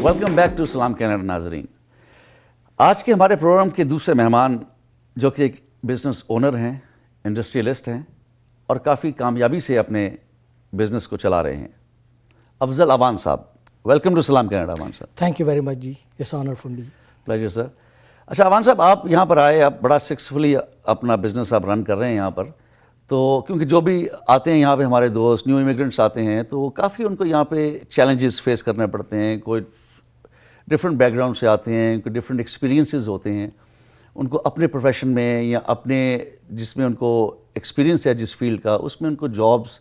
Welcome back to Salam Canada ناظرین. آج کے ہمارے پروگرام کے دوسرے مہمان جو کہ ایک بزنس اونر ہیں, انڈسٹریلسٹ ہیں اور کافی کامیابی سے اپنے بزنس کو چلا رہے ہیں, Afzal Awan Sahib. Welcome to Salam Canada Awan Sahib. Thank you very much ji, it's honour for me. Pleasure sir. اچھا اوان صاحب, آپ یہاں پر آئے, آپ بڑا سکسیسفلی اپنا بزنس آپ رن کر رہے ہیں یہاں پر. تو کیونکہ جو بھی آتے ہیں یہاں پہ ہمارے دوست نیو امیگرنٹس آتے ہیں تو کافی ان کو یہاں پہ چیلنجز فیس کرنے پڑتے ہیں. کوئی ڈفرینٹ بیک گراؤنڈ سے آتے ہیں, کوئی ڈفرینٹ ایکسپیرینسز ہوتے ہیں ان کو اپنے پروفیشن میں یا اپنے جس میں ان کو ایکسپیرینس ہے جس فیلڈ کا, اس میں ان کو جابس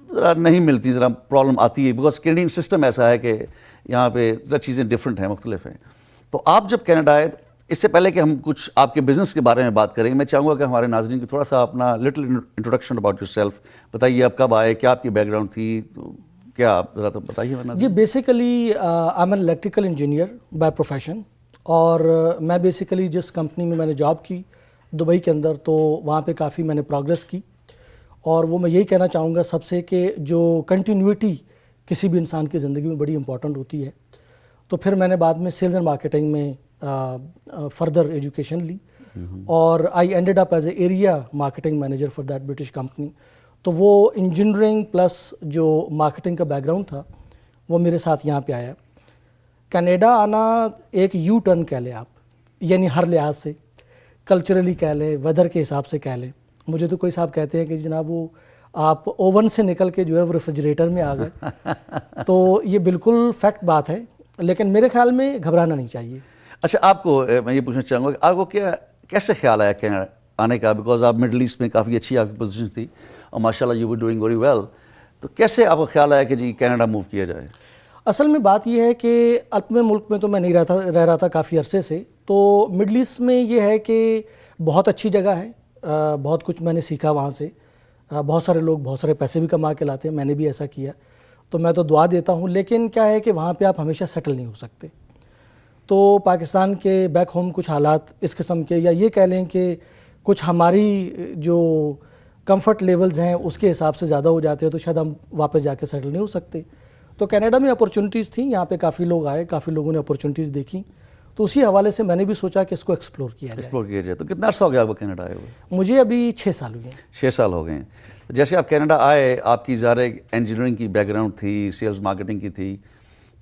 ذرا نہیں ملتی, ذرا پرابلم آتی ہے بیکاز کینیڈین سسٹم ایسا ہے کہ یہاں پہ ذرا چیزیں ڈفرینٹ ہیں, مختلف ہیں. تو آپ جب کینیڈا آئے, اس سے پہلے کہ ہم کچھ آپ کے بزنس کے بارے میں بات کریں, میں چاہوں گا کہ ہمارے ناظرین کو تھوڑا سا اپنا little introduction about your self بتائیے. آپ کب آئے, کیا آپ کی بیک گراؤنڈ تھی, تو کیا آپ ذرا تو بتائیے. جی basically I am an electrical engineer by profession, اور میں بیسیکلی جس کمپنی میں نے جاب کی دبئی کے اندر, تو وہاں پہ کافی میں نے پروگریس کی. اور وہ میں یہی کہنا چاہوں گا سب سے کہ جو کنٹینیوٹی کسی بھی انسان کی زندگی میں بڑی امپورٹنٹ ہوتی ہے. تو پھر میں نے بعد میں سیلز اینڈ مارکیٹنگ میں فردر ایجوکیشن لی, اور I ended up as a area marketing manager for that British company. تو وہ انجینئرنگ پلس جو مارکیٹنگ کا بیک گراؤنڈ تھا وہ میرے ساتھ یہاں پہ آیا. کینیڈا آنا ایک یو ٹرن کہہ لیں آپ, یعنی ہر لحاظ سے, کلچرلی کہہ لیں, ویدر کے حساب سے کہہ لیں. مجھے تو کوئی صاحب کہتے ہیں کہ جناب وہ آپ اوون سے نکل کے جو ہے وہ ریفریجریٹر میں آ گئے. تو یہ بالکل فیکٹ بات ہے, لیکن میرے خیال میں گھبرانا نہیں چاہیے. اچھا, آپ کو میں یہ پوچھنا چاہوں گا کہ آپ کو کیسے خیال آیا کینیڈا آنے کا, بیکاز آپ مڈل ایسٹ میں کافی اچھی آپ کی پوزیشن تھی اور ماشاء اللہ you were doing very well. تو کیسے آپ کو خیال آیا کہ جی کینیڈا موو کیا جائے؟ اصل میں بات یہ ہے کہ اپنے ملک میں تو میں نہیں رہ رہا تھا کافی عرصے سے. تو مڈل ایسٹ میں یہ ہے کہ بہت اچھی جگہ ہے, بہت کچھ میں نے سیکھا وہاں سے. بہت سارے لوگ بہت سارے پیسے بھی کما کے لاتے ہیں, میں نے بھی ایسا کیا, تو میں تو دعا دیتا ہوں. لیکن کیا ہے کہ وہاں پہ آپ ہمیشہ سیٹل نہیں ہو سکتے. تو پاکستان کے بیک ہوم کچھ حالات اس قسم کے, یا یہ کہہ لیں کہ کچھ ہماری جو کمفرٹ لیولز ہیں اس کے حساب سے زیادہ ہو جاتے ہیں, تو شاید ہم واپس جا کے سیٹل نہیں ہو سکتے. تو کینیڈا میں اپورچونیٹیز تھیں, یہاں پہ کافی لوگ آئے, کافی لوگوں نے اپورچونیٹیز دیکھیں, تو اسی حوالے سے میں نے بھی سوچا کہ اس کو ایکسپلور کیا جائے. تو کتنا عرصہ ہو گیا آپ کو کینیڈا آئے ہوئے؟ مجھے ابھی 6 سال ہوئے ہیں. 6 سال ہو گئے ہیں. جیسے آپ کینیڈا آئے, آپ کی ظاہر انجینئرنگ کی بیک گراؤنڈ تھی, سیلز مارکیٹنگ کی تھی,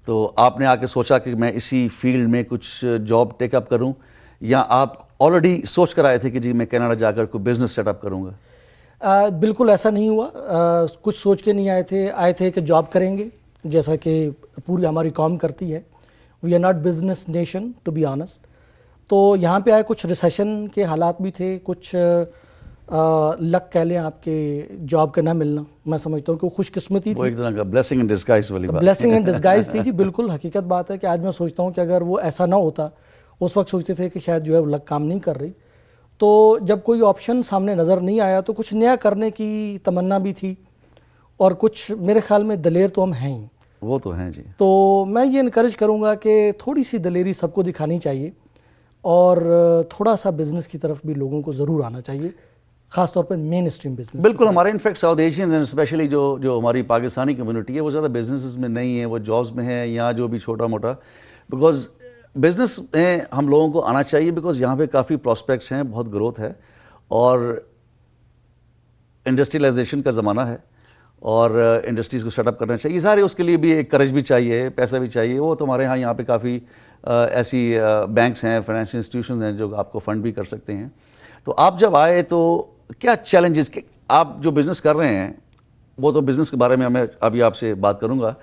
تو آپ نے آ کے سوچا کہ میں اسی فیلڈ میں کچھ جاب ٹیک اپ کروں, یا آپ آلریڈی سوچ کر آئے تھے کہ جی میں کینیڈا جا کر کوئی بزنس سیٹ اپ کروں گا؟ بالکل ایسا نہیں ہوا. کچھ سوچ کے نہیں آئے تھے کہ جاب کریں گے, جیسا کہ پوری ہماری قوم کرتی ہے. We are not business nation to be honest. تو یہاں پہ آئے, کچھ ریسیشن کے حالات بھی تھے, کچھ لک کہہ لیں آپ کے جاب کا نہ ملنا. میں سمجھتا ہوں کہ وہ خوش قسمتی تھی, وہ ایک طرح کا بلیسنگ ان ڈسگائز والی بات. بلیسنگ ان ڈسگائز تھی جی, بالکل حقیقت بات ہے کہ آج میں سوچتا ہوں کہ اگر وہ ایسا نہ ہوتا, اس وقت سوچتے تھے کہ شاید جو ہے وہ لک کام نہیں کر رہی. تو جب کوئی آپشن سامنے نظر نہیں آیا تو کچھ نیا کرنے کی تمنا بھی تھی, اور کچھ میرے خیال میں دلیر تو ہم ہیں. وہ تو ہیں جی. تو میں یہ انکریج کروں گا کہ تھوڑی سی دلیری سب کو دکھانی چاہیے, اور تھوڑا سا بزنس کی طرف بھی لوگوں کو ضرور آنا چاہیے, خاص طور پر مین اسٹریم بزنس. بالکل. ہمارے انفیکٹ ساؤتھ ایشینز ہیں, اسپیشلی جو ہماری پاکستانی کمیونٹی ہے, وہ زیادہ بزنسز میں نہیں ہے, وہ جابس میں ہیں یا جو بھی چھوٹا موٹا. بیکاز بزنس میں ہم لوگوں کو آنا چاہیے, بیکاز یہاں پہ کافی پراسپیکٹس ہیں, بہت گروتھ ہے, اور انڈسٹریلائزیشن کا زمانہ ہے, اور انڈسٹریز کو سیٹ اپ کرنا چاہیے. سارے اس کے لیے بھی ایک کرج بھی چاہیے, پیسہ بھی چاہیے. وہ تو ہمارے یہاں پہ کافی ایسی بینکس ہیں, فائنینشیل انسٹیٹیوشنز ہیں جو آپ کو فنڈ بھی کر سکتے ہیں. تو آپ جب آئے تو کیا چیلنجز, آپ جو بزنس کر رہے ہیں وہ تو بزنس کے بارے میں میں ابھی آپ سے بات کروں گا,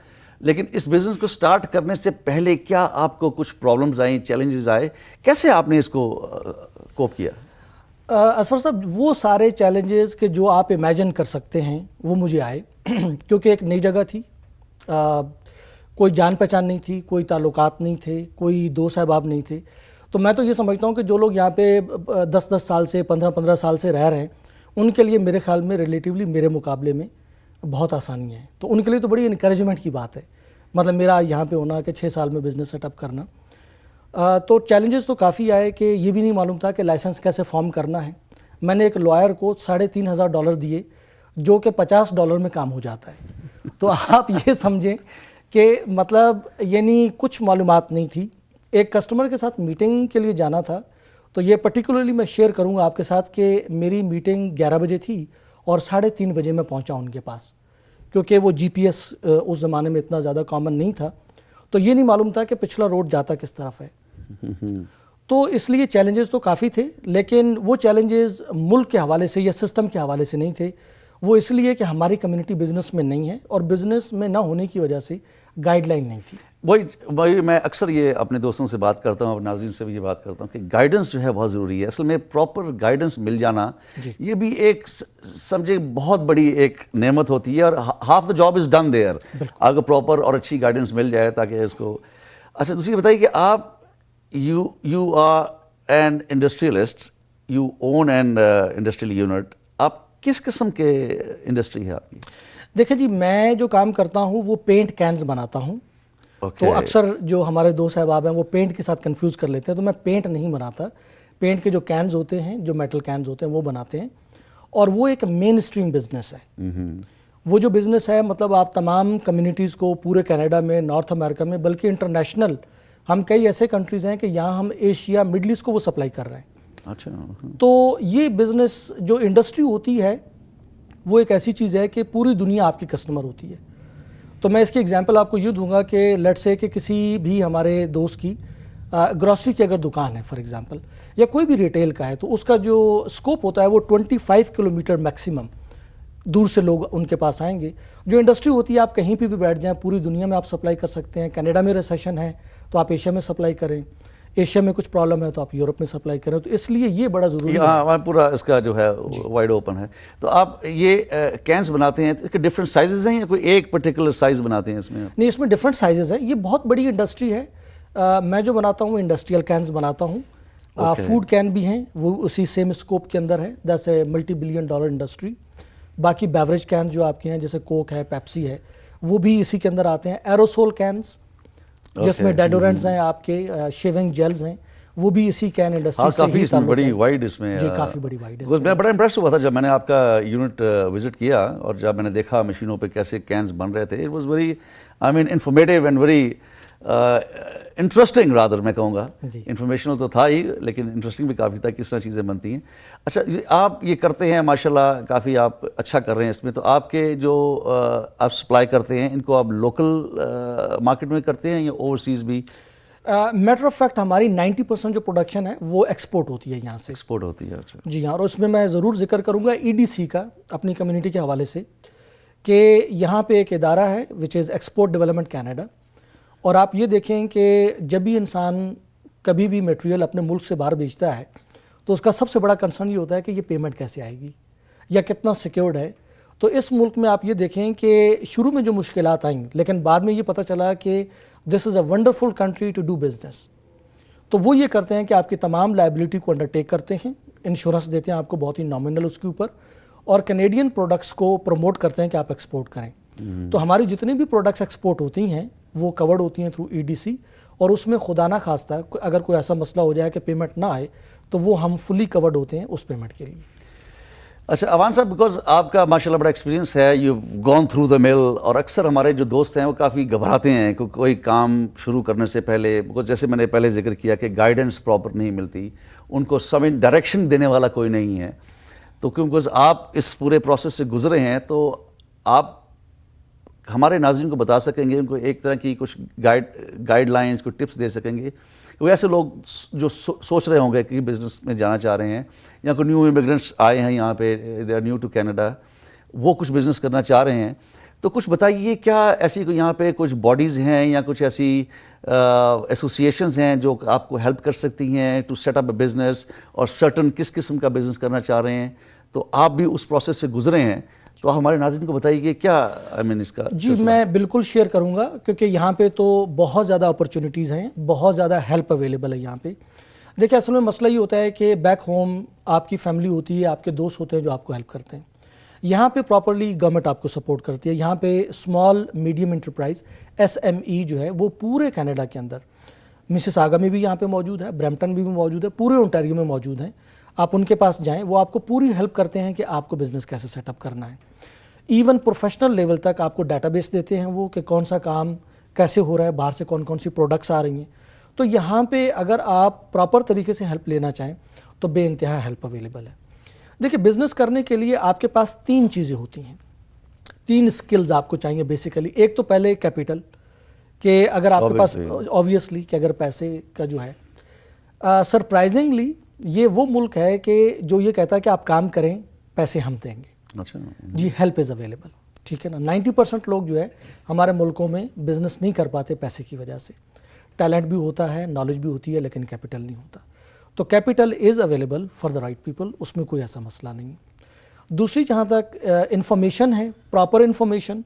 لیکن اس بزنس کو سٹارٹ کرنے سے پہلے کیا آپ کو کچھ پرابلمز آئیں, چیلنجز آئے, کیسے آپ نے اس کو کوپ کیا؟ اصفر صاحب, وہ سارے چیلنجز کہ جو آپ امیجن کر سکتے ہیں وہ مجھے آئے, کیونکہ ایک نئی جگہ تھی, کوئی جان پہچان نہیں تھی, کوئی تعلقات نہیں تھے, کوئی دوست احباب نہیں تھے. تو میں تو یہ سمجھتا ہوں کہ جو لوگ یہاں پہ 10 سال سے 15 سال سے رہ رہے ہیں, ان کے لیے میرے خیال میں ریلیٹیولی میرے مقابلے میں بہت آسانی ہے. تو ان کے لیے تو بڑی انکریجمنٹ کی بات ہے, مطلب میرا یہاں پہ ہونا کہ 6 سال میں بزنس سیٹ اپ کرنا. تو چیلنجز تو کافی آئے کہ یہ بھی نہیں معلوم تھا کہ لائسنس کیسے فارم کرنا ہے. میں نے ایک لائر کو $3,500 دیے, جو کہ $50 میں کام ہو جاتا ہے. تو آپ یہ سمجھیں کہ مطلب یعنی کچھ معلومات نہیں تھی. ایک کسٹمر کے ساتھ میٹنگ کے لیے جانا تھا, تو یہ پرٹیکولرلی میں شیئر کروں گا آپ کے ساتھ کہ میری میٹنگ 11 بجے تھی اور 3:30 بجے میں پہنچا ان کے پاس, کیونکہ وہ جی پی ایس اس زمانے میں اتنا زیادہ کامن نہیں تھا, تو یہ نہیں معلوم تھا کہ پچھلا روڈ جاتا کس طرف ہے. تو اس لیے چیلنجز تو کافی تھے, لیکن وہ چیلنجز ملک کے حوالے سے یا سسٹم کے حوالے سے نہیں تھے, وہ اس لیے کہ ہماری کمیونٹی بزنس میں نہیں ہے اور بزنس میں نہ ہونے کی وجہ سے گائیڈ لائن نہیں تھی. وہی میں اکثر یہ اپنے دوستوں سے بات کرتا ہوں, اپنے ناظرین سے بھی یہ بات کرتا ہوں کہ گائیڈنس جو ہے بہت ضروری ہے. اصل میں پراپر گائیڈنس مل جانا یہ بھی ایک سمجھے بہت بڑی ایک نعمت ہوتی ہے, اور half the job is done there اگر پراپر اور اچھی گائیڈنس مل جائے تاکہ اس کو. اچھا دوسری بتائیے کہ آپ you are an industrialist, you own an industrial unit, آپ کس قسم کے انڈسٹری ہے آپ کی؟ دیکھیں جی, میں جو کام کرتا ہوں وہ پینٹ کینز بناتا ہوں. تو اکثر جو ہمارے دوست احباب ہیں وہ پینٹ کے ساتھ کنفیوز کر لیتے ہیں, تو میں پینٹ نہیں بناتا. پینٹ کے جو کینز ہوتے ہیں, جو میٹل کینز ہوتے ہیں, وہ بناتے ہیں, اور وہ ایک مین اسٹریم بزنس ہے. وہ جو بزنس ہے مطلب آپ تمام کمیونٹیز کو پورے کینیڈا میں, نارتھ امریکہ میں, بلکہ انٹرنیشنل ہم کئی ایسے کنٹریز ہیں کہ یہاں ہم ایشیا, مڈل ایسٹ کو وہ سپلائی کر رہے ہیں. اچھا. تو یہ بزنس جو انڈسٹری ہوتی ہے وہ ایک ایسی چیز ہے کہ پوری دنیا آپ کی کسٹمر ہوتی ہے. تو میں اس کی ایگزامپل آپ کو یہ دوں گا کہ لیٹ سے کہ کسی بھی ہمارے دوست کی گروسری کی اگر دکان ہے فار ایگزامپل, یا کوئی بھی ریٹیل کا ہے, تو اس کا جو اسکوپ ہوتا ہے وہ 25 کلومیٹر میکسیمم دور سے لوگ ان کے پاس آئیں گے. جو انڈسٹری ہوتی ہے آپ کہیں پہ بھی بیٹھ جائیں, پوری دنیا میں آپ سپلائی کر سکتے ہیں. کینیڈا میں ریسیشن ہے تو آپ ایشیا میں سپلائی کریں, ایشیا میں کچھ پرابلم ہے تو آپ یورپ میں سپلائی کریں. تو اس لیے یہ بڑا ضروری ہے. پورا اس کا جو ہے وائڈ اوپن ہے. تو آپ یہ کینس بناتے ہیں, اس کے ڈفرینٹ سائزز ہیں یا کوئی ایک پرٹیکولر سائز بناتے ہیں اس میں؟ نہیں, اس میں ڈفرینٹ سائزز ہیں. یہ بہت بڑی انڈسٹری ہے. میں جو بناتا ہوں انڈسٹریل کینز بناتا ہوں. فوڈ کین بھی ہیں, وہ اسی سیم اسکوپ کے اندر ہے. That's a multi billion dollar industry. باقی بیوریج کین جو آپ کے ہیں جیسے کوک ہے, پیپسی ہے, وہ بھی اسی کے اندر آتے ہیں. ایروسول کینز جس میں ڈیڈورنٹس ہیں, آپ کے شیونگ جیلز ہیں, وہ بھی اسی کین انڈسٹری سے ہی تعلق ہے. بڑی وائڈ اس میں. جی کافی بڑی وائڈ ہے. میں بڑا امپریس ہوا تھا جب میں نے آپ کا یونٹ وزٹ کیا, اور جب میں نے دیکھا مشینوں پہ کیسے کینز بن رہے تھے. It was very informative and very interesting rather, میں کہوں گا. انفارمیشنل تو تھا ہی, لیکن انٹرسٹنگ بھی کافی تھا کس طرح چیزیں بنتی ہیں. اچھا, آپ یہ کرتے ہیں ماشاءاللہ, کافی آپ اچھا کر رہے ہیں اس میں. تو آپ کے جو آپ سپلائی کرتے ہیں ان کو آپ لوکل مارکیٹ میں کرتے ہیں یا اوورسیز بھی؟ میٹر آف فیکٹ ہماری 90% جو پروڈکشن ہے وہ ایکسپورٹ ہوتی ہے یہاں سے. ایکسپورٹ ہوتی ہے. اچھا جی ہاں, اور اس میں ضرور ذکر کروں گا EDC کا اپنی کمیونٹی کے حوالے سے, کہ یہاں پہ ایک ادارہ ہے وچ از ایکسپورٹ ڈیولپمنٹ کینیڈا. اور آپ یہ دیکھیں کہ جب بھی انسان کبھی بھی میٹیریل اپنے ملک سے باہر بیچتا ہے تو اس کا سب سے بڑا کنسرن یہ ہوتا ہے کہ یہ پیمنٹ کیسے آئے گی یا کتنا سیکیورڈ ہے. تو اس ملک میں آپ یہ دیکھیں کہ شروع میں جو مشکلات آئیں, لیکن بعد میں یہ پتہ چلا کہ this is a wonderful country to do business. تو وہ یہ کرتے ہیں کہ آپ کی تمام لائبلٹی کو انڈرٹیک کرتے ہیں, انشورنس دیتے ہیں آپ کو بہت ہی نامنل اس کے اوپر, اور کینیڈین پروڈکٹس کو پروموٹ کرتے ہیں کہ آپ ایکسپورٹ کریں. تو ہماری جتنی بھی پروڈکٹس ایکسپورٹ ہوتی ہیں وہ کورڈ ہوتی ہیں تھرو EDC, اور اس میں خدا نہ خواستہ اگر کوئی ایسا مسئلہ ہو جائے کہ پیمنٹ نہ آئے تو وہ ہم فلی کورڈ ہوتے ہیں اس پیمنٹ کے لیے. اچھا عوان صاحب, بیکاز آپ کا ماشاءاللہ بڑا ایکسپیرینس ہے, یو گون تھرو دا مل, اور اکثر ہمارے جو دوست ہیں وہ کافی گھبراتے ہیں کہ کوئی کام شروع کرنے سے پہلے, بیکاز جیسے میں نے پہلے ذکر کیا کہ گائیڈنس پراپر نہیں ملتی, ان کو سمجھ ڈائریکشن دینے والا کوئی نہیں ہے. تو کیونکہ آپ اس پورے پروسیس سے گزرے ہیں تو آپ ہمارے ناظرین کو بتا سکیں گے, ان کو ایک طرح کی کچھ گائیڈ لائنس, کوئی ٹپس دے سکیں گے. وہ ایسے لوگ جو سوچ رہے ہوں گے کہ بزنس میں جانا چاہ رہے ہیں, یا کوئی نیو امیگرینٹس آئے ہیں یہاں پہ, they are new to Canada, وہ کچھ بزنس کرنا چاہ رہے ہیں, تو کچھ بتائیے کیا ایسی کوئی یہاں پہ کچھ باڈیز ہیں یا کچھ ایسی ایسوسیشنز ہیں جو آپ کو ہیلپ کر سکتی ہیں to set up a business, اور سرٹن کس قسم کا بزنس کرنا چاہ رہے ہیں, تو آپ بھی اس پروسیس سے گزرے ہیں, تو ہمارے ناظرین کو بتائیے کہ کیا اس کا. جی میں بالکل شیئر کروں گا, کیونکہ یہاں پہ تو بہت زیادہ اپرچونیٹیز ہیں, بہت زیادہ ہیلپ اویلیبل ہے یہاں پہ. دیکھیں اصل میں مسئلہ یہ ہوتا ہے کہ بیک ہوم آپ کی فیملی ہوتی ہے, آپ کے دوست ہوتے ہیں جو آپ کو ہیلپ کرتے ہیں. یہاں پہ پراپرلی گورنمنٹ آپ کو سپورٹ کرتی ہے. یہاں پہ اسمال میڈیم انٹرپرائز SME جو ہے وہ پورے کینیڈا کے اندر, مسز آگا میں بھی یہاں پہ موجود ہے, برمپٹن بھی موجود ہے, پورے اونٹاریو میں موجود ہیں. آپ ان کے پاس جائیں, وہ آپ کو پوری ہیلپ کرتے ہیں کہ آپ کو بزنس کیسے سیٹ اپ کرنا ہے. ایون پروفیشنل لیول تک آپ کو ڈیٹا بیس دیتے ہیں وہ, کہ کون سا کام کیسے ہو رہا ہے, باہر سے کون کون سی پروڈکٹس آ رہی ہیں. تو یہاں پہ اگر آپ پراپر طریقے سے ہیلپ لینا چاہیں تو بے انتہا ہیلپ اویلیبل ہے. دیکھیں بزنس کرنے کے لیے آپ کے پاس 3 چیزیں ہوتی ہیں, 3 اسکلز آپ کو چاہیے بیسیکلی. ایک تو پہلے کیپٹل, کہ اگر آپ کے پاس آبویسلی کہ اگر پیسے کا جو ہے, سرپرائزنگلی یہ وہ ملک ہے کہ جو یہ کہتا ہے کہ آپ کام کریں پیسے ہم دیں گے. اچھا جی, ہیلپ از اویلیبل. ٹھیک ہے نا. 90% لوگ جو ہے ہمارے ملکوں میں بزنس نہیں کر پاتے پیسے کی وجہ سے. ٹیلنٹ بھی ہوتا ہے, نالج بھی ہوتی ہے, لیکن کیپٹل نہیں ہوتا. تو capital is available for the right people, اس میں کوئی ایسا مسئلہ نہیں ہے. دوسری جہاں تک انفارمیشن ہے, پراپر انفارمیشن,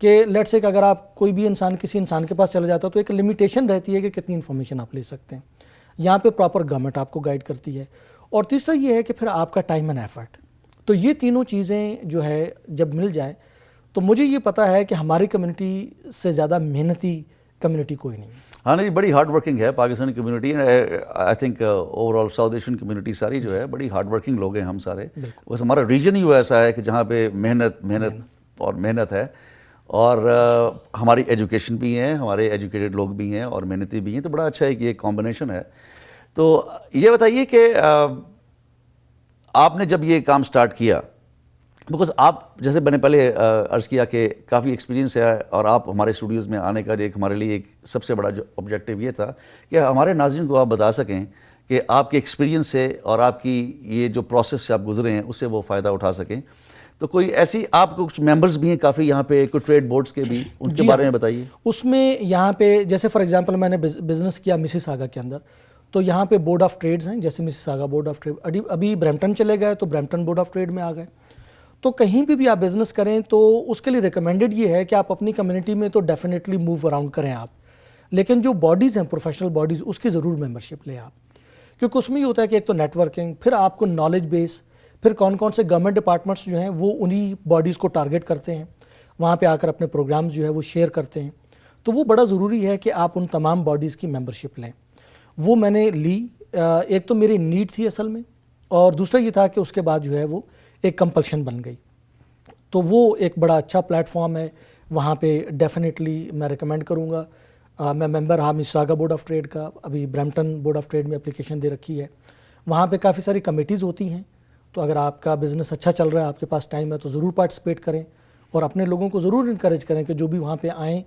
کہ لیٹس سے کہ اگر آپ کوئی بھی انسان کسی انسان کے پاس چلا جاتا ہے تو ایک لمیٹیشن رہتی ہے کہ کتنی انفارمیشن آپ لے سکتے ہیں. یہاں پہ پراپر گورنمنٹ آپ کو گائیڈ کرتی ہے. اور تیسرا یہ ہے کہ پھر آپ کا ٹائم اینڈ ایفرٹ. تو یہ تینوں چیزیں جو ہے جب مل جائیں تو مجھے یہ پتا ہے کہ ہماری کمیونٹی سے زیادہ محنتی کمیونٹی کوئی نہیں ہے. ہاں نہیں, بڑی ہارڈ ورکنگ ہے Pakistani community. I think over all south Asian community ساری جو ہے بڑی ہارڈ ورکنگ لوگ ہیں ہم سارے. بس ہمارا ریجن ہی وہ ایسا ہے کہ جہاں پہ محنت ہے, اور ہماری ایجوکیشن بھی ہیں, ہمارے ایجوکیٹڈ لوگ بھی ہیں اور محنتی بھی ہیں. تو بڑا اچھا ہے کہ یہ کمبینیشن ہے. تو یہ بتائیے کہ آپ نے جب یہ کام سٹارٹ کیا, بیکاز آپ جیسے میں نے پہلے عرض کیا کہ کافی ایکسپیرینس ہے, اور آپ ہمارے اسٹوڈیوز میں آنے کا ایک ہمارے لیے ایک سب سے بڑا جو آبجیکٹیو یہ تھا کہ ہمارے ناظرین کو آپ بتا سکیں کہ آپ کے ایکسپیرینس سے اور آپ کی یہ جو پروسیس سے آپ گزرے ہیں اس سے وہ فائدہ اٹھا سکیں. تو کوئی ایسی آپ کو کچھ ممبرز بھی ہیں کافی یہاں پہ, کوئی ٹریڈ بورڈز کے بھی, ان کے بارے میں بتائیے. اس میں یہاں پہ جیسے فار ایگزامپل میں نے بزنس کیا مسیساگا کے اندر, تو یہاں پہ بورڈ آف ٹریڈز ہیں, جیسے مسیساگا بورڈ آف ٹریڈ. ابھی برمپٹن چلے گئے تو برمپٹن بورڈ آف ٹریڈ میں آ گئے. تو کہیں بھی آپ بزنس کریں تو اس کے لیے ریکمینڈڈ یہ ہے کہ آپ اپنی کمیونٹی میں تو ڈیفینیٹلی موو اراؤنڈ کریں آپ, لیکن جو باڈیز ہیں پروفیشنل باڈیز, اس کی ضرور ممبرشپ لیں آپ. کیونکہ اس میں یہ ہوتا ہے کہ ایک تو نیٹ ورکنگ, پھر آپ کو نالج بیس, پھر کون کون سے گورنمنٹ ڈپارٹمنٹس جو ہیں وہ انہی باڈیز کو ٹارگٹ کرتے ہیں, وہاں پہ آ کر اپنے پروگرامز جو ہے وہ شیئر کرتے ہیں. تو وہ بڑا ضروری ہے کہ آپ ان تمام باڈیز کی ممبرشپ لیں. وہ میں نے لی. ایک تو میری نیڈ تھی اصل میں, اور دوسرا یہ تھا کہ اس کے بعد جو ہے وہ ایک کمپلشن بن گئی. تو وہ ایک بڑا اچھا پلیٹ فارم ہے, وہاں پہ ڈیفینیٹلی میں ریکمینڈ کروں گا. میں ممبر ہاں مسیساگا بورڈ آف ٹریڈ کا, ابھی برمپٹن بورڈ آف ٹریڈ میں اپلیکیشن دے رکھی ہے. وہاں پہ کافی ساری کمیٹیز ہوتی ہیں, تو اگر آپ کا بزنس اچھا چل رہا ہے, آپ کے پاس ٹائم ہے, تو ضرور پارٹیسپیٹ کریں, اور اپنے لوگوں کو ضرور انکریج کریں کہ جو بھی وہاں پہ آئیں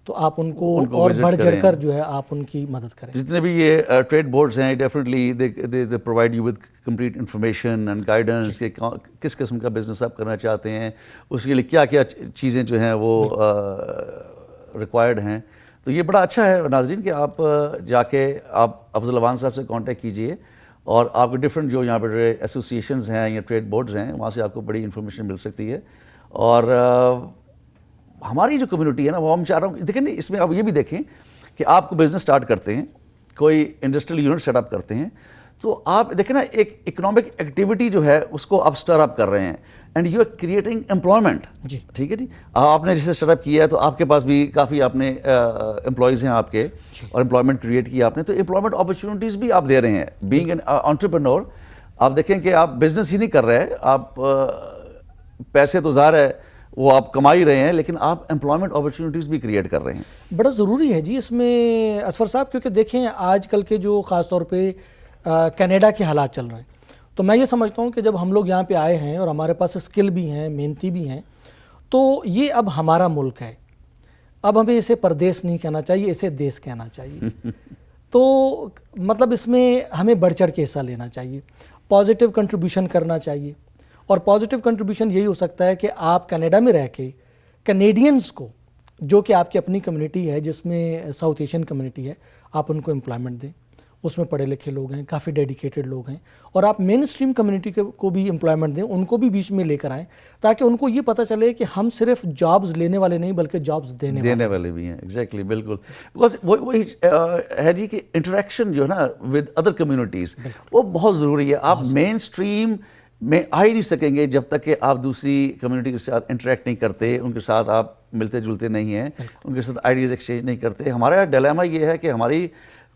تو آپ ان کو اور بڑھ چڑھ کر جو ہے آپ ان کی مدد کریں. جتنے بھی یہ ٹریڈ بورڈز ہیں definitely they provide you with complete information and guidance کہ کس قسم کا بزنس آپ کرنا چاہتے ہیں, اس کے لیے کیا کیا چیزیں جو ہیں وہ ریکوائرڈ ہیں. تو یہ بڑا اچھا ہے ناظرین کہ آپ جا کے آپ افضل اوان صاحب سے کانٹیکٹ کیجئے, اور آپ کو ڈفرینٹ جو یہاں پہ ایسوسیشنز ہیں یا ٹریڈ بورڈز ہیں وہاں سے آپ کو بڑی انفارمیشن مل سکتی ہے. اور ہماری جو کمیونٹی ہے نا, وہ ہم چاہ رہا ہوں دیکھیں اس میں آپ یہ بھی دیکھیں کہ آپ کو بزنس سٹارٹ کرتے ہیں, کوئی انڈسٹریل یونٹ سیٹ اپ کرتے ہیں, تو آپ دیکھیں نا ایک اکنامک ایکٹیویٹی جو ہے اس کو آپ سٹار اپ کر رہے ہیں, and you are creating employment. جی ٹھیک ہے جی, آپ نے جیسے سٹار اپ کیا ہے تو آپ کے پاس بھی کافی آپ نے امپلائیز ہیں آپ کے, اور امپلائمنٹ کریٹ کیا آپ نے, تو امپلائمنٹ اپرچونیٹیز بھی آپ دے رہے ہیں. بینگ این انٹرپرینور, آپ دیکھیں کہ آپ بزنس ہی نہیں کر رہے, آپ پیسے تو ظاہر ہے وہ آپ کما ہی رہے ہیں, لیکن آپ امپلائمنٹ اپرچونیٹیز بھی کریٹ کر رہے ہیں. بڑا ضروری ہے جی اس میں اصفر صاحب, کیونکہ دیکھیں آج کل کے جو خاص طور پہ کینیڈا کے حالات چل رہے ہیں, تو میں یہ سمجھتا ہوں کہ جب ہم لوگ یہاں پہ آئے ہیں اور ہمارے پاس اسکل بھی ہیں, محنتی بھی ہیں, تو یہ اب ہمارا ملک ہے. اب ہمیں اسے پردیس نہیں کہنا چاہیے, اسے دیس کہنا چاہیے. تو مطلب اس میں ہمیں بڑھ چڑھ کے حصہ لینا چاہیے, پازیٹیو کنٹریبیوشن کرنا چاہیے. اور پازیٹیو کنٹریبیوشن یہی ہو سکتا ہے کہ آپ کینیڈا میں رہ کے کینیڈینز کو, جو کہ آپ کی اپنی کمیونٹی ہے جس میں ساؤتھ ایشین کمیونٹی ہے, آپ ان کو امپلائمنٹ دیں. اس میں پڑھے لکھے لوگ ہیں, کافی ڈیڈیکیٹڈ لوگ ہیں, اور آپ مین اسٹریم کمیونٹی کو بھی امپلائمنٹ دیں, ان کو بھی بیچ میں لے کر آئیں, تاکہ ان کو یہ پتہ چلے کہ ہم صرف جابز لینے والے نہیں بلکہ جابز دینے والے بھی ہیں. ایگزیکٹلی, بالکل. بیکاز وہی ہے جی کہ انٹریکشن جو ہے نا ود ادر کمیونٹیز وہ بہت ضروری ہے. آپ مین اسٹریم میں آ ہی نہیں سکیں گے جب تک کہ آپ دوسری کمیونٹی کے ساتھ انٹریکٹ نہیں کرتے, ان کے ساتھ آپ ملتے جلتے نہیں ہیں, ان کے ساتھ آئیڈیاز ایکسچینج نہیں کرتے. ہمارا ڈیلیما یہ ہے کہ ہماری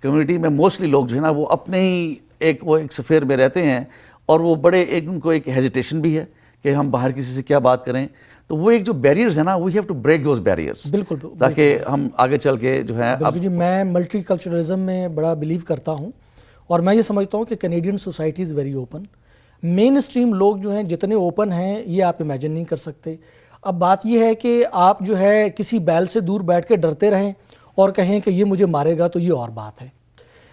کمیونٹی میں موسٹلی لوگ جو ہے نا وہ اپنے ہی ایک سفیر میں رہتے ہیں, اور وہ بڑے ان کو ایک ہیزیٹیشن بھی ہے کہ ہم باہر کسی سے کیا بات کریں. تو وہ ایک جو بیریئرز ہیں نا, we have to break those barriers, بالکل تاکہ ہم آگے چل کے جو ہے. بالکل جی, میں ملٹی کلچرلزم میں بڑا بلیو کرتا ہوں, اور میں یہ سمجھتا ہوں کہ Canadian society is very open. Mainstream لوگ جو ہیں جتنے اوپن ہیں یہ آپ امیجن نہیں کر سکتے. اب بات یہ ہے کہ آپ جو ہے کسی بیل سے دور بیٹھ کے ڈرتے رہیں اور کہیں کہ یہ مجھے مارے گا, تو یہ اور بات ہے.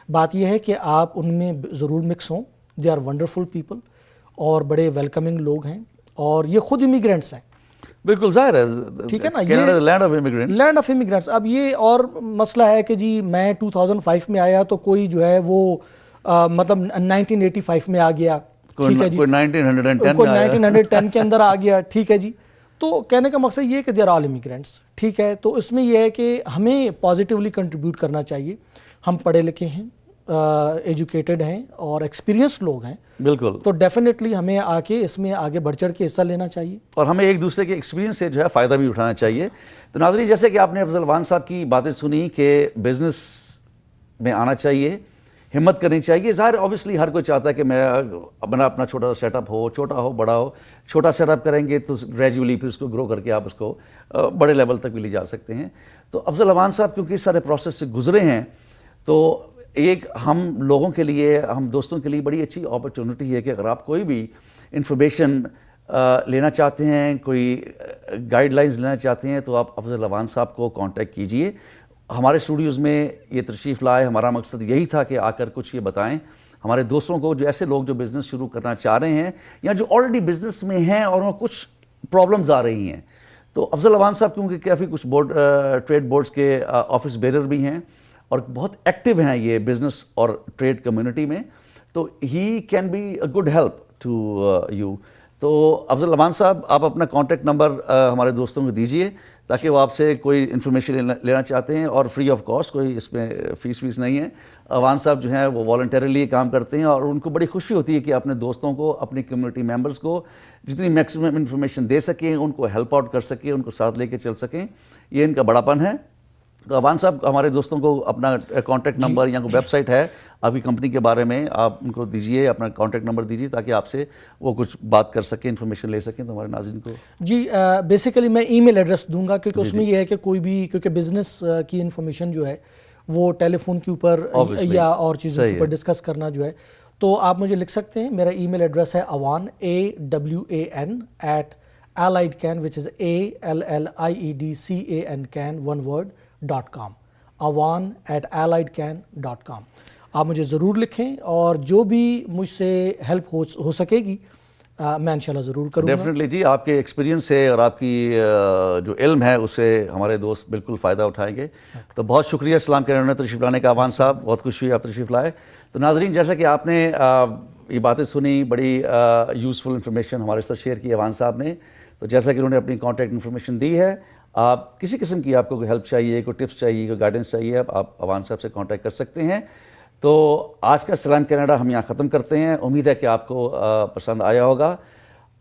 بات یہ ہے کہ آپ ان میں ضرور مکس ہوں. دے آر ونڈرفل پیپل اور بڑے ویلکمنگ لوگ ہیں, اور یہ خود امیگرینٹس ہیں. بالکل ظاہر ہے, ٹھیک ہے نا, یہ land of immigrants, land of immigrants. اب یہ اور مسئلہ ہے کہ جی میں 2005 میں آیا تو کوئی جو ہے وہ مطلب 1985 میں آ گیا, ٹھیک ہے جی, کوئی 1910 کوئی 1910 کے اندر آ گیا, ٹھیک ہے جی. تو کہنے کا مقصد یہ ہے کہ دے آر آل امیگرینٹس, ٹھیک ہے. تو اس میں یہ ہے کہ ہمیں پازیٹیولی کنٹریبیوٹ کرنا چاہیے. ہم پڑھے لکھے ہیں, ایجوکیٹڈ ہیں اور ایکسپیرینسڈ لوگ ہیں, بالکل, تو ڈیفینیٹلی ہمیں آ کے اس میں آگے بڑھ چڑھ کے حصہ لینا چاہیے, اور ہمیں ایک دوسرے کے ایکسپیرینس سے جو ہے فائدہ بھی اٹھانا چاہیے. تو ناظرین, جیسے کہ آپ نے افضل وان صاحب کی باتیں سنی کہ بزنس میں آنا چاہیے, ہمت کرنی چاہیے. ظاہر اوبیسلی ہر کوئی چاہتا ہے کہ میرا اپنا چھوٹا سا سیٹ اپ ہو, چھوٹا ہو بڑا ہو. چھوٹا سیٹ اپ کریں گے تو گریجولی پھر اس کو گرو کر کے آپ اس کو بڑے لیول تک بھی لے جا سکتے ہیں. تو افضل وان صاحب کیونکہ اس سارے پروسیس سے گزرے ہیں, تو ایک ہم لوگوں کے لیے, ہم دوستوں کے لیے بڑی اچھی اپرچونٹی ہے کہ اگر آپ کوئی بھی انفارمیشن لینا چاہتے ہیں, کوئی گائیڈ لائنز لینا چاہتے ہیں, تو آپ افضل وان صاحب کو کانٹیکٹ کیجئے. ہمارے اسٹوڈیوز میں یہ تشریف لائے, ہمارا مقصد یہی تھا کہ آ کر کچھ یہ بتائیں ہمارے دوستوں کو, جو ایسے لوگ جو بزنس شروع کرنا چاہ رہے ہیں یا جو آلریڈی بزنس میں ہیں اور ان کو کچھ پرابلمز آ رہی ہیں. تو افضل وان صاحب کیونکہ کافی کچھ ٹریڈ بورڈز کے آفس بیرر بھی ہیں اور بہت ایکٹیو ہیں یہ بزنس اور ٹریڈ کمیونٹی میں, تو he can be a good help to you. تو افضل وان صاحب, آپ اپنا کانٹیکٹ نمبر ہمارے دوستوں کو دیجئے تاکہ وہ آپ سے کوئی انفارمیشن لینا چاہتے ہیں, اور فری آف کاسٹ, کوئی اس میں فیس نہیں ہے. وان صاحب جو ہیں وہ والنٹریلی کام کرتے ہیں, اور ان کو بڑی خوشی ہوتی ہے کہ اپنے دوستوں کو, اپنی کمیونٹی ممبرز کو جتنی میکسیمم انفارمیشن دے سکیں, ان کو ہیلپ آؤٹ کر سکیں, ان کو ساتھ لے کے چل سکیں. یہ ان کا بڑا پن ہے. تو وان صاحب ہمارے دوستوں کو اپنا کانٹیکٹ نمبر یا کوئی ویب سائٹ ہے آپ کی کمپنی کے بارے میں, آپ ان کو دیجئے, اپنا کانٹیکٹ نمبر دیجئے تاکہ آپ سے وہ کچھ بات کر سکیں, انفارمیشن لے سکیں. تو ہمارے ناظرین کو جی بیسیکلی میں ای میل ایڈریس دوں گا, کیونکہ اس میں یہ ہے کہ کوئی بھی, کیونکہ بزنس کی انفارمیشن جو ہے وہ ٹیلی فون کے اوپر یا اور چیزوں کے اوپر ڈسکس کرنا جو ہے, تو آپ مجھے لکھ سکتے ہیں. میرا ای میل ایڈریس ہے awan @alliedcan which is ALLIEDCAN one word.com, awan@alliedcan.com. آپ مجھے ضرور لکھیں, اور جو بھی مجھ سے ہیلپ ہو سکے گی میں انشاءاللہ ضرور کروں گا. ڈیفینیٹلی جی, آپ کے ایکسپیرینس سے اور آپ کی جو علم ہے اس سے ہمارے دوست بالکل فائدہ اٹھائیں گے. تو بہت شکریہ اسلام کینیڈا میں تشریف لانے کا وان صاحب, بہت خوشی ہوئی آپ تشریف لائے. تو ناظرین, جیسا کہ آپ نے یہ باتیں سنی, بڑی یوزفل انفارمیشن ہمارے ساتھ شیئر کی وان صاحب نے. تو جیسا کہ انہوں نے اپنی کانٹیکٹ انفارمیشن دی ہے, آپ کسی قسم کی آپ کو کوئی ہیلپ چاہیے, کوئی ٹپس چاہیے, کوئی گائیڈنس چاہیے, آپ وان صاحب سے کانٹیکٹ کر سکتے ہیں. تو آج کا سلام کینیڈا ہم یہاں ختم کرتے ہیں. امید ہے کہ آپ کو پسند آیا ہوگا.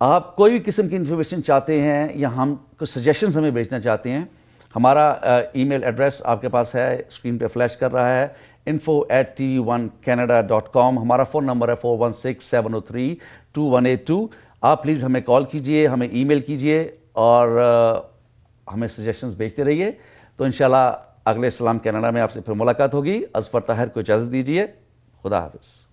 آپ کوئی بھی قسم کی انفارمیشن چاہتے ہیں یا ہم کچھ سجیشنز ہمیں بھیجنا چاہتے ہیں, ہمارا ای میل ایڈریس آپ کے پاس ہے, اسکرین پہ فلیش کر رہا ہے, info@tv1canada.com. ہمارا فون نمبر ہے 4167032182. آپ پلیز ہمیں کال کیجئے, ہمیں ای میل کیجئے, اور ہمیں سجیشنز بھیجتے رہیے. تو انشاءاللہ اگلے سلام کینیڈا میں آپ سے پھر ملاقات ہوگی. اظفر طاہر کو اجازت دیجئے. خدا حافظ.